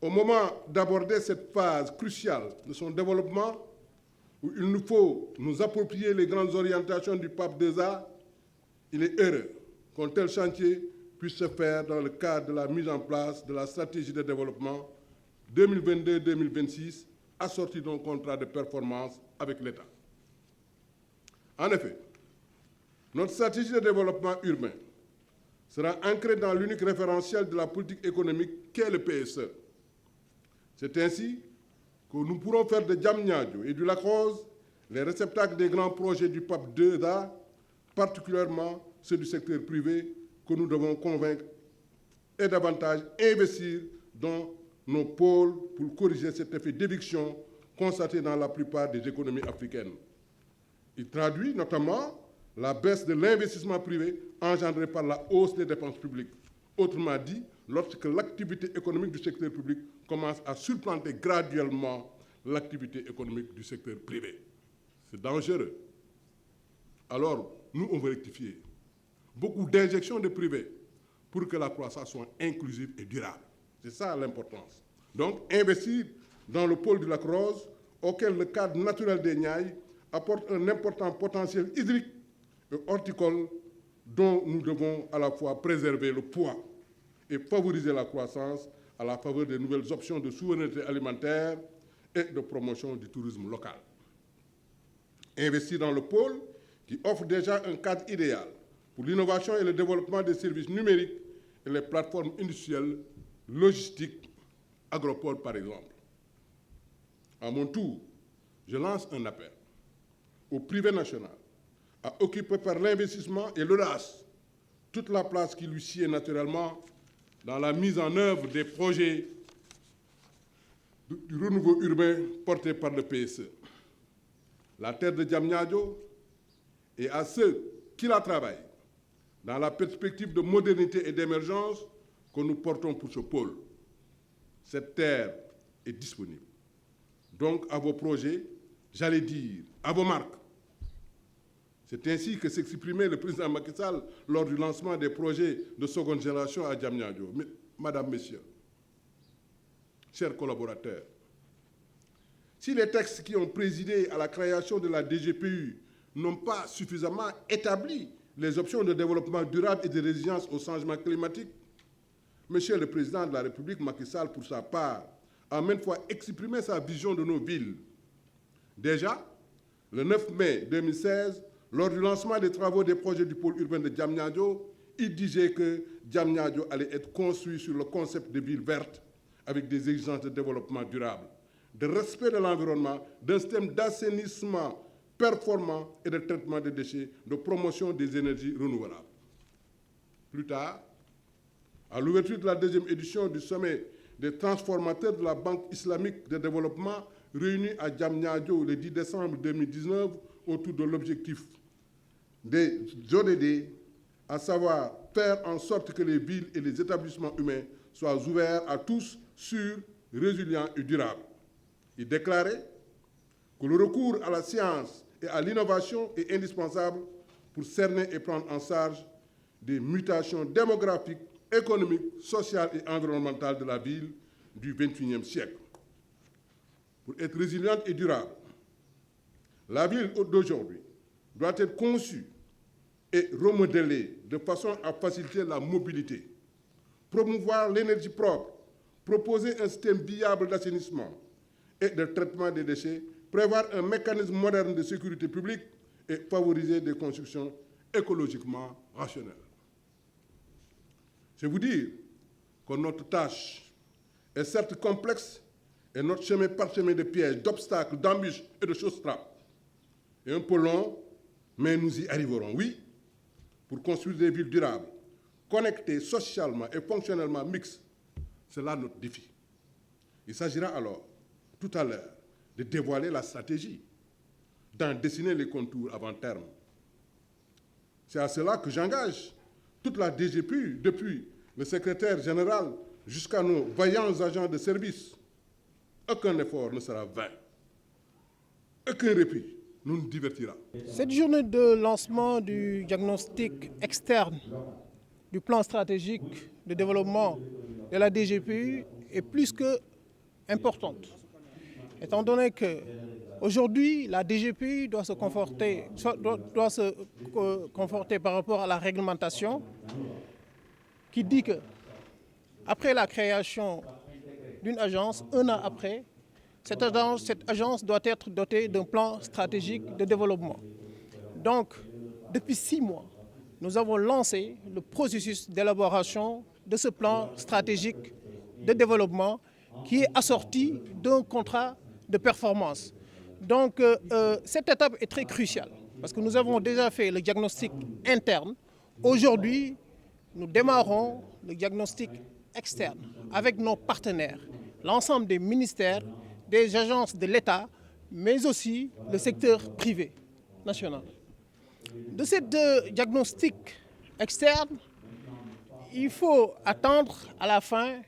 Au moment d'aborder cette phase cruciale de son développement, où il nous faut nous approprier les grandes orientations du pape II-A, il est heureux qu'un tel chantier puisse se faire dans le cadre de la mise en place de la stratégie de développement 2022-2026, assortie d'un contrat de performance avec l'État. En effet, notre stratégie de développement urbain sera ancrée dans l'unique référentiel de la politique économique qu'est le PSE. C'est ainsi que nous pourrons faire de Diamniadio et du Lac Rose les réceptacles des grands projets du pape II-A, particulièrement ceux du secteur privé, que nous devons convaincre et davantage investir dans nos pôles pour corriger cet effet d'éviction constaté dans la plupart des économies africaines. Il traduit notamment la baisse de l'investissement privé engendrée par la hausse des dépenses publiques. Autrement dit, lorsque l'activité économique du secteur public commence à supplanter graduellement l'activité économique du secteur privé. C'est dangereux. Alors, nous, on veut rectifier. Beaucoup d'injections de privé pour que la croissance soit inclusive et durable. C'est ça l'importance. Donc, investir dans le pôle du Lac Rose, auquel le cadre naturel des Niayes apporte un important potentiel hydrique et horticole dont nous devons à la fois préserver le poids et favoriser la croissance à la faveur des nouvelles options de souveraineté alimentaire et de promotion du tourisme local. Investir dans le pôle qui offre déjà un cadre idéal pour l'innovation et le développement des services numériques et les plateformes industrielles, logistiques, agropoles par exemple. À mon tour, je lance un appel au privé national à occuper par l'investissement et l'audace toute la place qui lui sied naturellement dans la mise en œuvre des projets du renouveau urbain portés par le PSE. La terre de Diamniadio et à ceux qui la travaillent dans la perspective de modernité et d'émergence que nous portons pour ce pôle. Cette terre est disponible. Donc, à vos projets, j'allais dire, à vos marques. C'est ainsi que s'exprimait le président Macky Sall lors du lancement des projets de seconde génération à Diamniadio. Madame, Messieurs, chers collaborateurs, si les textes qui ont présidé à la création de la DGPU n'ont pas suffisamment établi les options de développement durable et de résilience au changement climatique, Monsieur le Président de la République, Macky Sall, pour sa part, a maintes fois exprimé sa vision de nos villes. Déjà, le 9 mai 2016, lors du lancement des travaux des projets du pôle urbain de Diamniadio, il disait que Diamniadio allait être construit sur le concept de ville verte avec des exigences de développement durable, de respect de l'environnement, d'un système d'assainissement performant et de traitement des déchets, de promotion des énergies renouvelables. Plus tard, à l'ouverture de la deuxième édition du sommet des transformateurs de la Banque islamique de développement réunis à Diamniadio le 10 décembre 2019 autour de l'objectif des ODD, à savoir faire en sorte que les villes et les établissements humains soient ouverts à tous, sûrs, résilients et durables. Il déclarait que le recours à la science et à l'innovation est indispensable pour cerner et prendre en charge des mutations démographiques, économiques, sociales et environnementales de la ville du XXIe siècle. Pour être résiliente et durable, la ville d'aujourd'hui doit être conçue et remodelée de façon à faciliter la mobilité, promouvoir l'énergie propre, proposer un système viable d'assainissement et de traitement des déchets, prévoir un mécanisme moderne de sécurité publique et favoriser des constructions écologiquement rationnelles. C'est vous dire que notre tâche est certes complexe et notre chemin parsemé de pièges, d'obstacles, d'embûches et de choses-trappes est un peu long, mais nous y arriverons, oui, pour construire des villes durables, connectées socialement et fonctionnellement mixtes. C'est là notre défi. Il s'agira alors, tout à l'heure, de dévoiler la stratégie, d'en dessiner les contours avant terme. C'est à cela que j'engage toute la DGPU, depuis le secrétaire général jusqu'à nos vaillants agents de service. Aucun effort ne sera vain. Aucun répit nous divertira. Cette journée de lancement du diagnostic externe du plan stratégique de développement de la DGPU est plus que importante, étant donné qu'aujourd'hui, la DGPU doit se conforter par rapport à la réglementation qui dit que après la création d'une agence, un an après, cette agence doit être dotée d'un plan stratégique de développement. Donc, depuis 6 mois, nous avons lancé le processus d'élaboration de ce plan stratégique de développement qui est assorti d'un contrat de performance. Donc, cette étape est très cruciale parce que nous avons déjà fait le diagnostic interne. Aujourd'hui, nous démarrons le diagnostic externe avec nos partenaires, l'ensemble des ministères, des agences de l'État, mais aussi le secteur privé national. De ce diagnostic externe, il faut attendre à la fin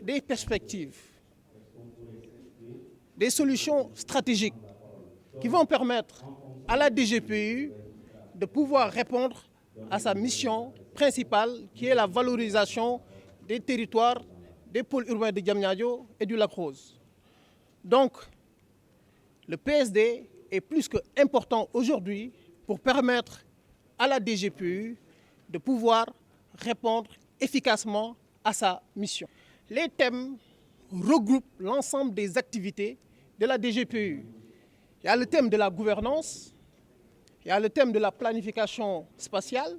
des perspectives, des solutions stratégiques qui vont permettre à la DGPU de pouvoir répondre à sa mission principale qui est la valorisation des territoires des pôles urbains de Diamniadio et du Lac Rose. Donc, le PSD est plus qu'important aujourd'hui pour permettre à la DGPU de pouvoir répondre efficacement à sa mission. Les thèmes regroupent l'ensemble des activités de la DGPU. Il y a le thème de la gouvernance, il y a le thème de la planification spatiale,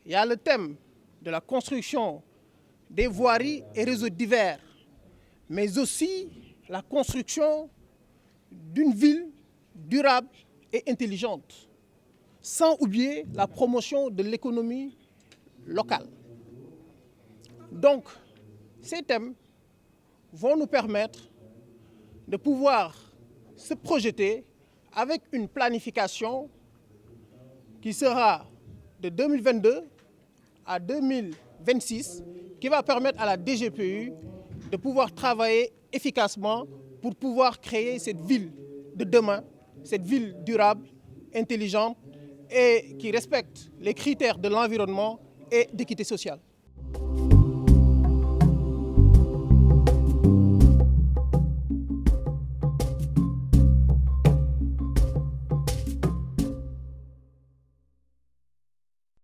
il y a le thème de la construction des voiries et réseaux divers, mais aussi la construction d'une ville durable et intelligente, sans oublier la promotion de l'économie locale. Donc, ces thèmes vont nous permettre de pouvoir se projeter avec une planification qui sera de 2022 à 2026, qui va permettre à la DGPU de pouvoir travailler efficacement pour pouvoir créer cette ville de demain, cette ville durable, intelligente et qui respecte les critères de l'environnement et d'équité sociale.